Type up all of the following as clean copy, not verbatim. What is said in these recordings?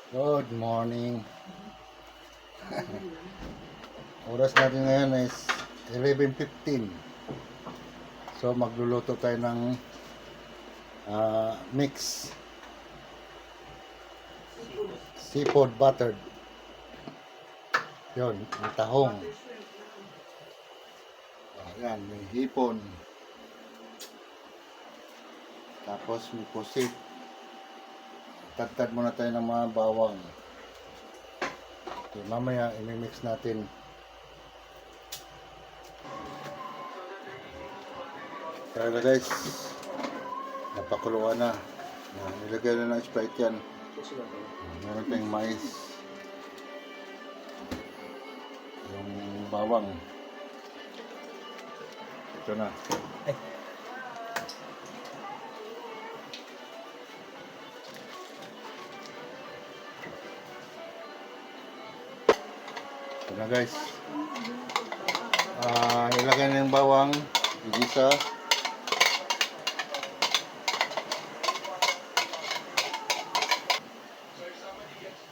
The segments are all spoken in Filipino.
Good morning. Oras natin ngayon is 11:15. So magluluto tayo ng mix seafood buttered. Yun, may tahong. Ayan, may hipon. Tapos may pusit. Tagtad muna tayo ng mga bawang. Okay, mamaya imimix natin. Kaya na guys, napakuluan na. Nilagay na ng Sprite yan. Meron tayong mais. Yung bawang. Ito na. Ito na guys. Ilagay na yung bawang. Igisa.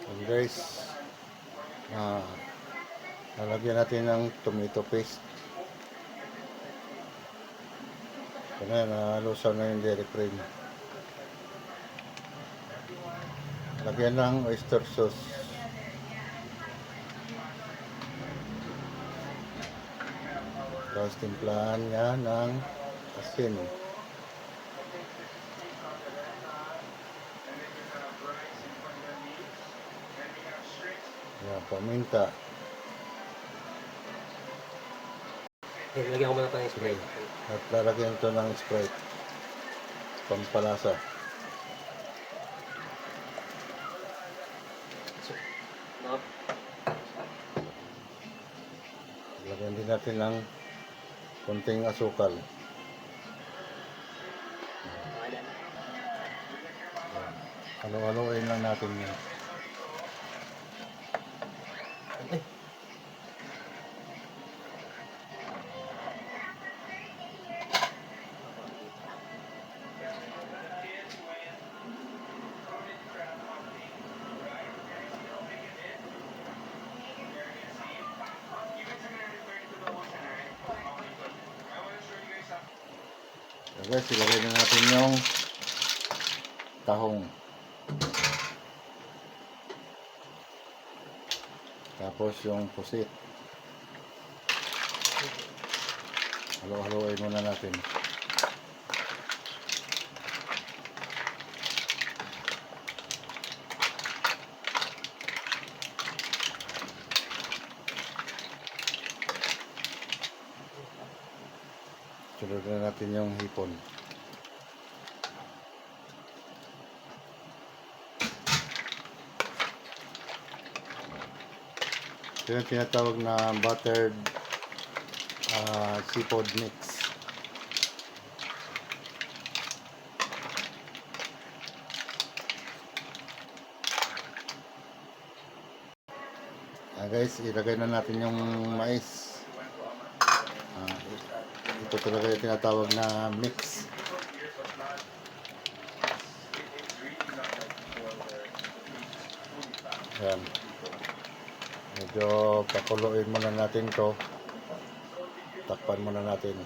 And guys, lalagyan natin ng tomato paste. Ito na, nalusaw na yung dairy cream. Lagyan ng oyster sauce. Tapos timplahan niya ng asin. Yan, paminta. Lagyan ko muna pa ng Sprite. At lalagyan ito ng Sprite. Pampalasa. Lagyan din natin ng konting asukal. Halo-haloin lang natin yan. Guys, ilagay na natin yung tahong. Tapos yung pusit. Halo-haloin muna natin. Sunod na natin yung hipon. Ito yung tinatawag na buttered seafood mix. Guys, ilagay na natin yung mais. Ito talaga yung tinatawag na mix. Ayan. Medyo pakuluin muna natin to. Takpan muna natin.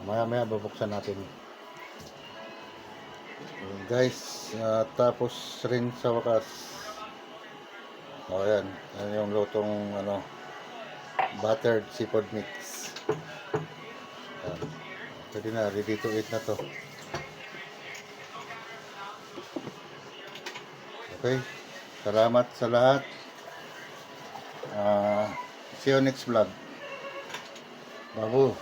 Maya-maya babuksan natin. Ayan guys, tapos rin sa wakas. Ayan, ayan yung lutong buttered seafood mix. Ayan. Pwede na, ready to eat na to. Okay, salamat sa lahat. See you next vlog. Babu.